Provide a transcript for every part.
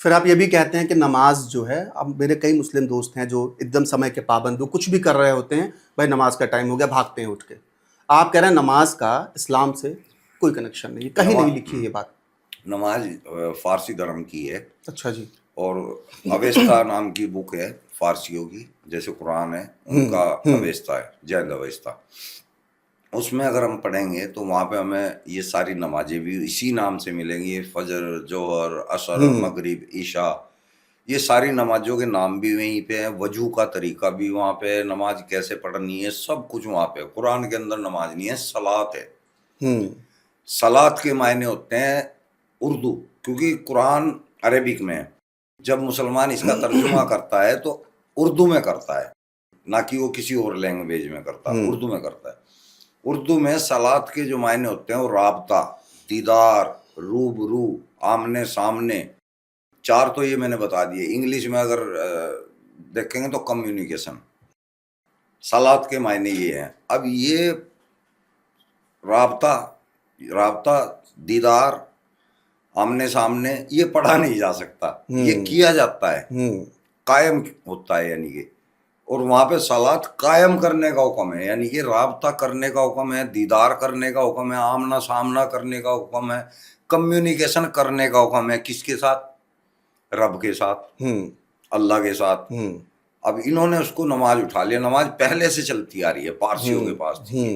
پھر آپ یہ بھی کہتے ہیں کہ نماز جو ہے، اب میرے کئی مسلم دوست ہیں جو ایک دم سمے کے پابند، وہ کچھ بھی کر رہے ہوتے ہیں، بھائی نماز کا ٹائم ہو گیا بھاگتے ہیں اٹھ کے. آپ کہہ رہے ہیں نماز کا اسلام سے کوئی کنیکشن نہیں، کہیں نہیں لکھی یہ بات. نماز فارسی دھرم کی ہے. اچھا جی. اور اویستا نام کی بک ہے فارسیوں کی، جیسے قرآن ہے ان کا اویستا ہے، جین اویستا. اس میں اگر ہم پڑھیں گے تو وہاں پہ ہمیں یہ ساری نمازیں بھی اسی نام سے ملیں گی، فجر، جوہر، عصر، مغرب، عشاء. یہ ساری نمازوں کے نام بھی وہیں پہ ہیں، وضو کا طریقہ بھی وہاں پہ، نماز کیسے پڑھنی ہے سب کچھ وہاں پہ. قرآن کے اندر نماز نہیں ہے، صلاۃ ہے. صلاۃ کے معنی ہوتے ہیں اردو، کیونکہ قرآن عربک میں ہے. جب مسلمان اس کا ترجمہ کرتا ہے تو اردو میں کرتا ہے، نہ کہ وہ کسی اور لینگویج میں کرتا ہے، اردو میں کرتا ہے. اردو میں صلاۃ کے جو معنی ہوتے ہیں وہ رابطہ، دیدار، روبرو، آمنے سامنے. 4 تو یہ میں نے بتا دیے. انگلش میں اگر دیکھیں گے تو کمیونیکیشن. صلاۃ کے معنی یہ ہیں. اب یہ رابطہ، دیدار، آمنے سامنے، یہ پڑھا نہیں جا سکتا، یہ کیا جاتا ہے، قائم ہوتا ہے. یعنی کہ اور وہاں پہ صلاۃ قائم کرنے کا حکم ہے، یعنی کہ رابطہ کرنے کا حکم ہے، دیدار کرنے کا حکم ہے، آمنا سامنا کرنے کا حکم ہے، کمیونیکیشن کرنے کا حکم ہے. کس کے ساتھ؟ رب کے ساتھ، اللہ کے ساتھ. اب انہوں نے اس کو نماز اٹھا لیا. نماز پہلے سے چلتی آ رہی ہے، پارسیوں کے پاس تھی،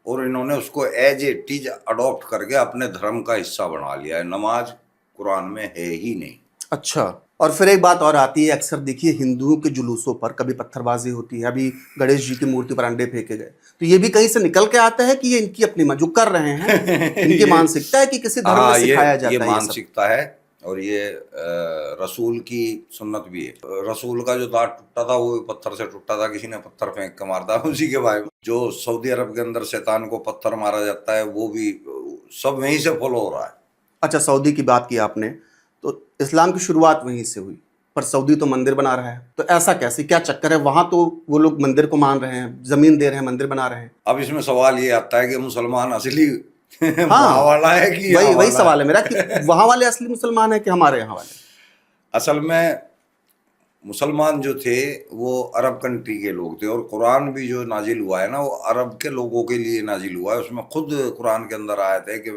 اور انہوں نے اس کو ایز اے ٹیج اڈاپٹ کر کے اپنے دھرم کا حصہ بنا لیا ہے. نماز قرآن میں ہے ہی نہیں. اچھا. اور پھر ایک بات اور آتی ہے، اکثر دیکھیے ہندوؤں کے جلوسوں پر کبھی پتھر بازی ہوتی ہے، ابھی گنیش جی کی مورتی پر انڈے پھینکے گئے، تو یہ بھی کہیں سے نکل کے آتا ہے کہ یہ ان کی اپنی جو کر رہے ہیں ان کی مانسکتا ہے کہ کسی دھرم میں سکھایا جاتا ہے؟ یہ مانسکتا ہے، اور یہ رسول کی سنت بھی ہے. رسول کا جو دانت ٹوٹا تھا وہ پتھر سے ٹوٹا تھا، کسی نے پتھر پھینک کے مارتا ہے اسی کے بارے میں. جو سعودی عرب کے اندر شیطان کو پتھر مارا جاتا ہے وہ بھی سب وہیں سے فالو ہو رہا ہے. اچھا، سعودی کی بات کی آپ نے، تو اسلام کی شروعات وہیں سے ہوئی، پر سعودی تو مندر بنا رہا ہے، تو ایسا کیسے، کیا چکر ہے وہاں؟ تو وہ لوگ مندر کو مان رہے ہیں، زمین دے رہے ہیں، مندر بنا رہے ہیں. اب اس میں سوال یہ آتا ہے کہ مسلمان اصلی وہاں والا ہے کہ وہی سوال ہے میرا کہ وہاں والے اصلی مسلمان ہیں کہ ہمارے یہاں والے؟ اصل میں مسلمان جو تھے وہ عرب کنٹری کے لوگ تھے، اور قرآن بھی جو نازل ہوا ہے نا وہ عرب کے لوگوں کے لیے نازل ہوا ہے. اس میں خود قرآن کے اندر آیت ہے کہ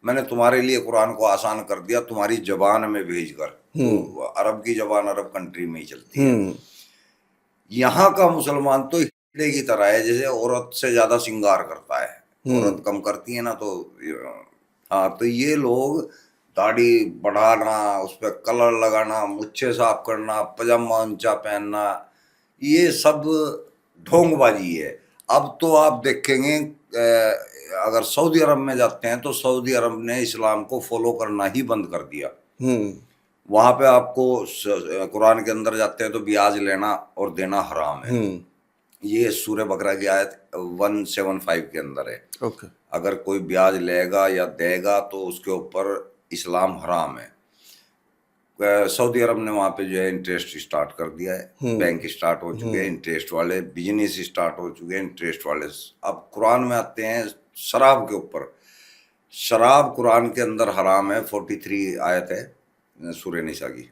میں نے تمہارے لیے قرآن کو آسان کر دیا تمہاری زبان میں بھیج کر. تو عرب کی زبان عرب کنٹری میں ہی چلتی ہے. یہاں کا مسلمان تو ہیلے کی طرح ہے، جیسے عورت سے زیادہ سنگار کرتا ہے، عورت کم کرتی ہے نا. تو ہاں، تو یہ لوگ داڑھی بڑھانا، اس پہ کلر لگانا، مچھے صاف کرنا، پجامہ اونچا پہننا، یہ سب ڈھونگ بازی ہے. اب تو آپ دیکھیں گے اگر سعودی عرب میں جاتے ہیں تو سعودی عرب نے اسلام کو فالو کرنا ہی بند کر دیا. وہاں پہ آپ کو قرآن کے اندر جاتے ہیں تو بیاج لینا اور دینا حرام ہے. یہ سورہ بقرہ کی آیت 175 کے اندر ہے. اگر کوئی بیاج لے گا یا دے گا تو اس کے اوپر اسلام حرام ہے. سعودی عرب نے وہاں پہ جو ہے انٹرسٹ اسٹارٹ کر دیا ہے، بینک اسٹارٹ ہو چکے ہیں انٹرسٹ والے، بزنس اسٹارٹ ہو چکے ہیں انٹرسٹ والے. اب قرآن میں آتے ہیں شراب کے اوپر. شراب قرآن کے اندر حرام ہے، 43 آیت ہے سورہ نساء کی.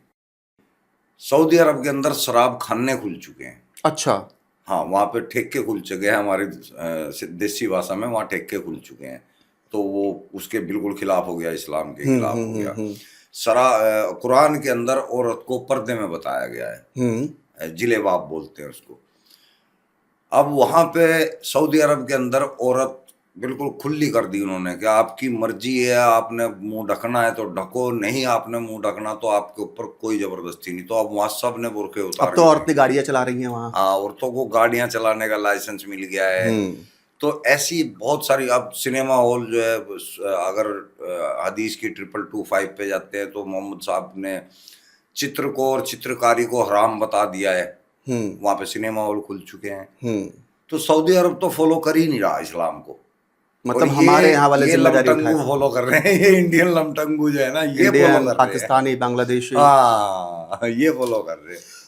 سعودی عرب کے اندر شراب خانے کھل چکے ہیں. اچھا. ہاں، وہاں پہ ٹھیکے کھل چکے ہیں، ہماری دیسی بھاشا میں وہاں ٹھیکے کھل چکے ہیں. تو وہ اس کے بالکل خلاف ہو گیا، اسلام کے خلاف ہو گیا. قرآن کے اندر عورت کو پردے میں بتایا گیا ہے، جلباب بولتے ہیں اس کو. اب وہاں پہ سعودی عرب کے اندر عورت بالکل کھلی کر دی انہوں نے کہ آپ کی مرضی ہے، آپ نے منہ ڈھکنا ہے تو ڈھکو، نہیں آپ نے منہ ڈھکنا تو آپ کے اوپر کوئی زبردستی نہیں. تو اب وہاں سب نے برقعے اتار. اب تو عورتیں گاڑیاں چلا رہی ہیں وہاں. ہاں، عورتوں کو گاڑیاں چلانے کا لائسنس مل گیا ہے. تو ایسی بہت ساری. اب سنیما ہال جو ہے، اگر حدیث کی 2225 پہ جاتے ہیں تو محمد صاحب نے چتر کو اور چترکاری کو حرام بتا دیا ہے. وہاں پہ سنیما ہال کھل چکے ہیں. تو سعودی عرب تو فالو کر ہی نہیں رہا اسلام کو، مطلب ہمارے یہاں والے یہ لمٹنگو فالو کر رہے ہیں. یہ انڈین لمٹنگو جو ہے نا، یہ فالو کر رہے ہیں، پاکستانی، بنگلہ دیشی، ہاں یہ فالو کر رہے ہیں.